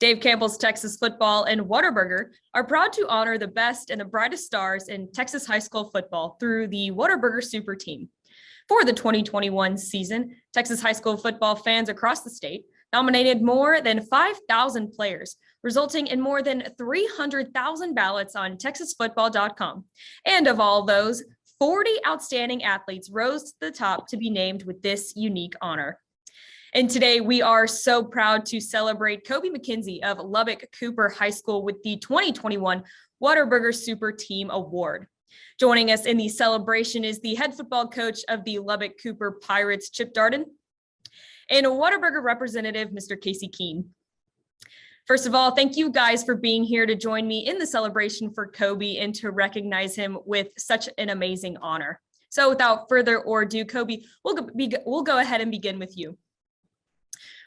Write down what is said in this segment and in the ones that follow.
Dave Campbell's Texas Football and Whataburger are proud to honor the best and the brightest stars in Texas high school football through the Whataburger Super Team. For the 2021 season, Texas high school football fans across the state nominated more than 5,000 players, resulting in more than 300,000 ballots on texasfootball.com. And of all those, 40 outstanding athletes rose to the top to be named with this unique honor. And today we are so proud to celebrate Kobie McKinzie of Lubbock Cooper High School with the 2021 Whataburger Super Team Award. Joining us in the celebration is the head football coach of the Lubbock Cooper Pirates, Chip Darden, and a Whataburger representative, Mr. Casey Keene. First of all, thank you guys for being here to join me in the celebration for Kobie and to recognize him with such an amazing honor. So without further ado, Kobie, we'll go ahead and begin with you.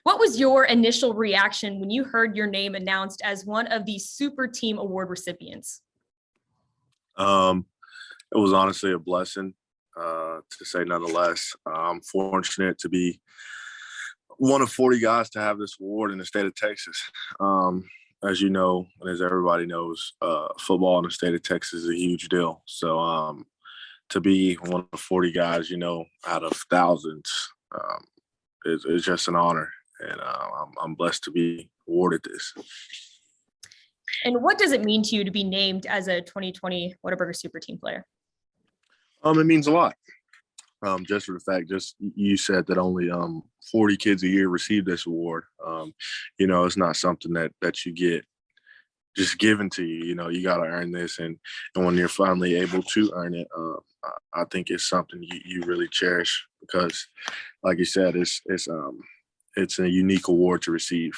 What was your initial reaction when you heard your name announced as one of the Super Team Award recipients? It was honestly a blessing, to say nonetheless. I'm fortunate to be one of 40 guys to have this award in the state of Texas. As you know, and as everybody knows, football in the state of Texas is a huge deal. So to be one of 40 guys, out of thousands, is just an honor. And I'm blessed to be awarded this. And what does it mean to you to be named as a 2020 Whataburger Super Team player? It means a lot. Just for the fact, you said that only 40 kids a year receive this award. It's not something that you get just given to you. You got to earn this, and when you're finally able to earn it, I think it's something you really cherish because, like you said, it's a unique award to receive.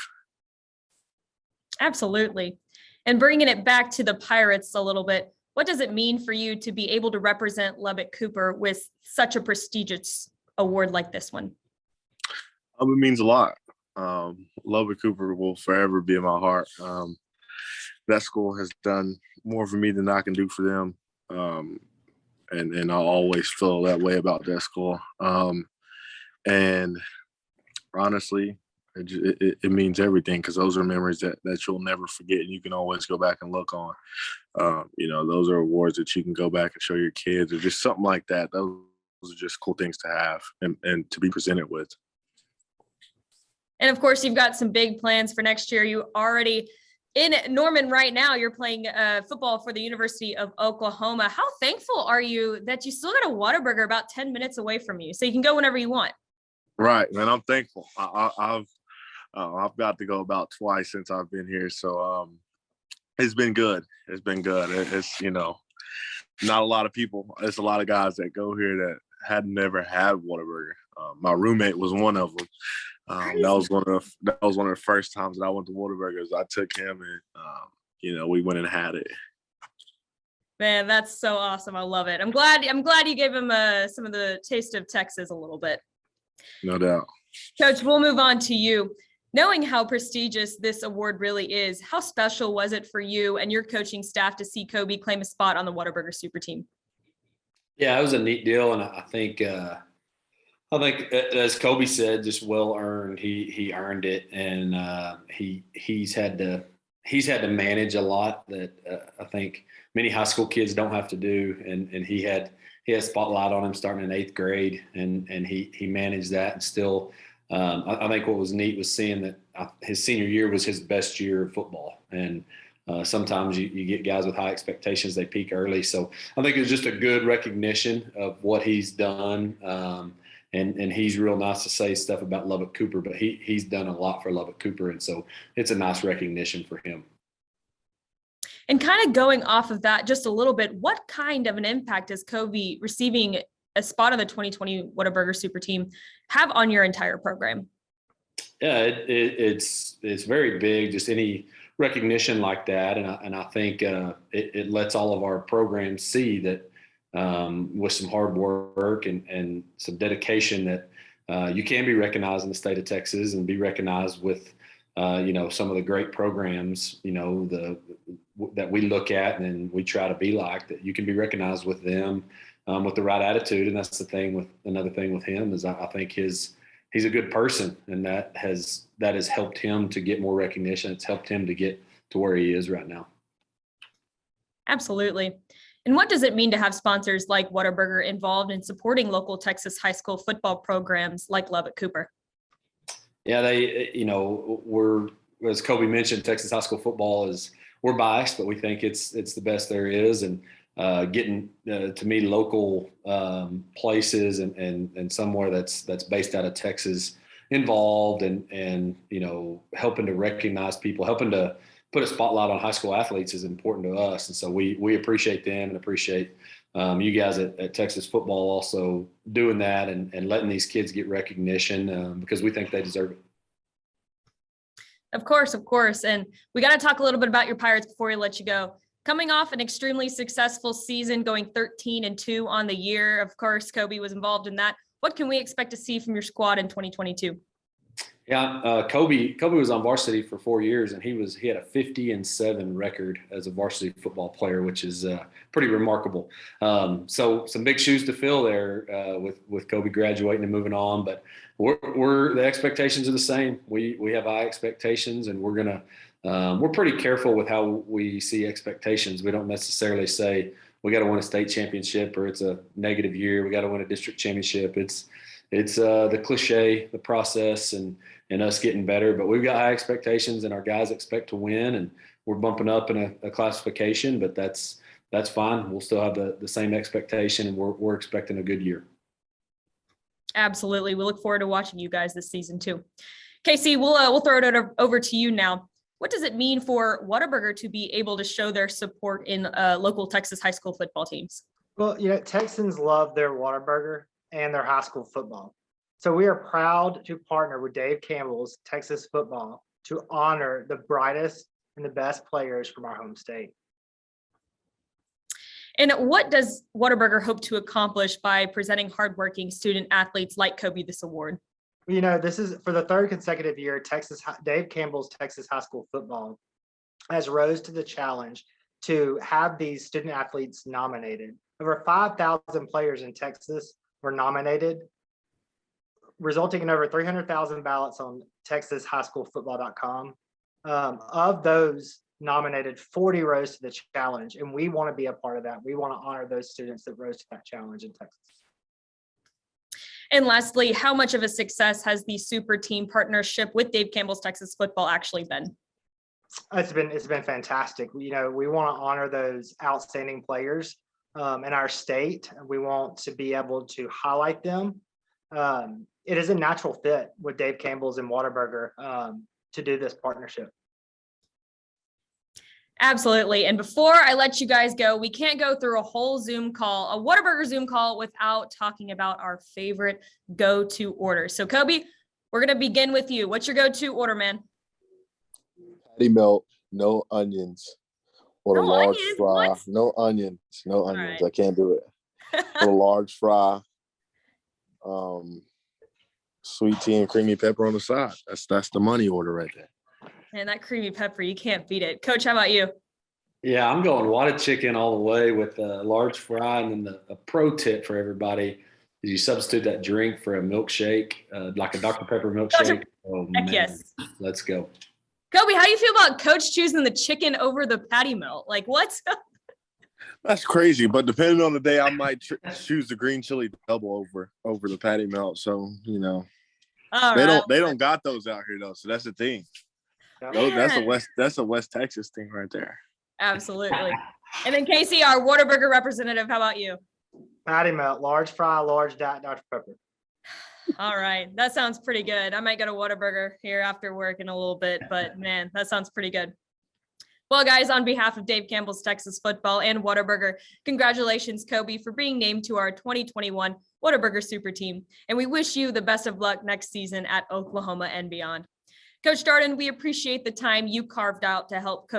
Absolutely. And bringing it back to the Pirates a little bit, what does it mean for you to be able to represent Lubbock Cooper with such a prestigious award like this one? It means a lot. Lubbock Cooper will forever be in my heart. That school has done more for me than I can do for them. And I always feel that way about that school. And honestly, it means everything because those are memories that you'll never forget and you can always go back and look on. Those are awards that you can go back and show your kids or just something like that. Those are just cool things to have and to be presented with. And of course, you've got some big plans for next year. You already in Norman right now, you're playing football for the University of Oklahoma. How thankful are you that you still got a Whataburger about 10 minutes away from you so you can go whenever you want? Right, man. I'm thankful. I've got to go about twice since I've been here. So it's been good. It's been good. It's, not a lot of people. It's a lot of guys that go here that had never had Whataburger. My roommate was one of them. That was one of the first times that I went to Whataburgers. I took him and, we went and had it. Man, that's so awesome. I love it. I'm glad you gave him some of the taste of Texas a little bit. No doubt. Coach, we'll move on to you. Knowing how prestigious this award really is, how special was it for you and your coaching staff to see Kobie claim a spot on the Whataburger Super Team? Yeah, it was a neat deal, and I think as Kobie said, just well earned. He earned it, and he's had to manage a lot that I think many high school kids don't have to do, and he had a spotlight on him starting in 8th grade, and he managed that and still. I think what was neat was seeing that his senior year was his best year of football. And sometimes you get guys with high expectations, they peak early. So I think it was just a good recognition of what he's done. And he's real nice to say stuff about Lubbock Cooper, but he's done a lot for Lubbock Cooper. And so it's a nice recognition for him. And kind of going off of that just a little bit, what kind of an impact does Kobie receiving a spot on the 2020 Whataburger Super Team have on your entire program? Yeah, it's very big. Just any recognition like that, and I think it lets all of our programs see that with some hard work and some dedication that you can be recognized in the state of Texas and be recognized with some of the great programs that we look at and we try to be like, that you can be recognized with them with the right attitude. And that's another thing with him is I think his he's a good person, and that has helped him to get more recognition. It's helped him to get to where he is right now. Absolutely. And what does it mean to have sponsors like Whataburger involved in supporting local Texas high school football programs like Lubbock Cooper? Yeah, we're, as Kobie mentioned, Texas high school football we're biased, but we think it's the best there is. And getting to meet local places and somewhere that's based out of Texas involved and helping to recognize people, helping to put a spotlight on high school athletes is important to us. And so we appreciate them and appreciate you guys at Texas football also doing that and letting these kids get recognition because we think they deserve it. Of course. And we got to talk a little bit about your Pirates before we let you go. Coming off an extremely successful season, going 13-2 on the year. Of course, Kobie was involved in that. What can we expect to see from your squad in 2022? Yeah, Kobie was on varsity for 4 years, and he had a 50-7 record as a varsity football player, which is pretty remarkable. So some big shoes to fill there with Kobie graduating and moving on, but the expectations are the same. We have high expectations, and we're pretty careful with how we see expectations. We don't necessarily say we got to win a state championship or it's a negative year. We got to win a district championship. It's the cliche, the process, and us getting better. But we've got high expectations, and our guys expect to win, and we're bumping up in a classification. But that's fine. We'll still have the same expectation, and we're expecting a good year. Absolutely. We look forward to watching you guys this season too. Casey, we'll throw it over to you now. What does it mean for Whataburger to be able to show their support in local Texas high school football teams? Well, Texans love their Whataburger and their high school football. So we are proud to partner with Dave Campbell's Texas football to honor the brightest and the best players from our home state. And what does Whataburger hope to accomplish by presenting hardworking student athletes like Kobie this award? This is for the third consecutive year, Dave Campbell's Texas high school football has rose to the challenge to have these student athletes nominated. Over 5,000 players in Texas were nominated, resulting in over 300,000 ballots on texashighschoolfootball.com. Of those nominated, 40 rose to the challenge, and we want to be a part of that. We want to honor those students that rose to that challenge in Texas. And lastly, how much of a success has the super team partnership with Dave Campbell's Texas football actually been? It's been fantastic. We want to honor those outstanding players in our state. We want to be able to highlight them. It is a natural fit with Dave Campbell's and Whataburger to do this partnership. Absolutely. And before I let you guys go, we can't go through a whole Zoom call, a Whataburger Zoom call, without talking about our favorite go-to order. So Kobie, we're going to begin with you. What's your go-to order, man? Patty melt, no onions. Or No a large onions? fry. What? No onions. No onions. right. I can't do it. Or a large fry. Sweet tea and creamy pepper on the side. That's the money order right there. And that creamy pepper, you can't beat it. Coach, how about you? Yeah, I'm going water chicken all the way with a large fry. And then a pro tip for everybody is you substitute that drink for a milkshake, like a Dr. Pepper milkshake. Oh, Heck man. yes. Let's go. Kobie, how do you feel about Coach choosing the chicken over the patty melt? Like, what? That's crazy, but depending on the day, I might choose the green chili double over the patty melt. So All they right. don't got those out here though. So that's the thing. That's a West Texas thing right there. Absolutely. And then Casey, our Whataburger representative, how about you? Patty melt, large fry, large Dr. Pepper. All right. That sounds pretty good. I might go to Whataburger here after work in a little bit, but man, that sounds pretty good. Well, guys, on behalf of Dave Campbell's Texas football and Whataburger, congratulations, Kobie, for being named to our 2021 Whataburger Super Team. And we wish you the best of luck next season at Oklahoma and beyond. Coach Darden, we appreciate the time you carved out to help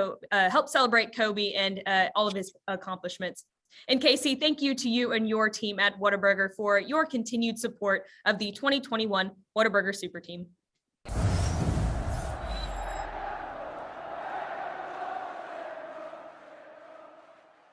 celebrate Kobie and all of his accomplishments. And Casey, thank you to you and your team at Whataburger for your continued support of the 2021 Whataburger Super Team.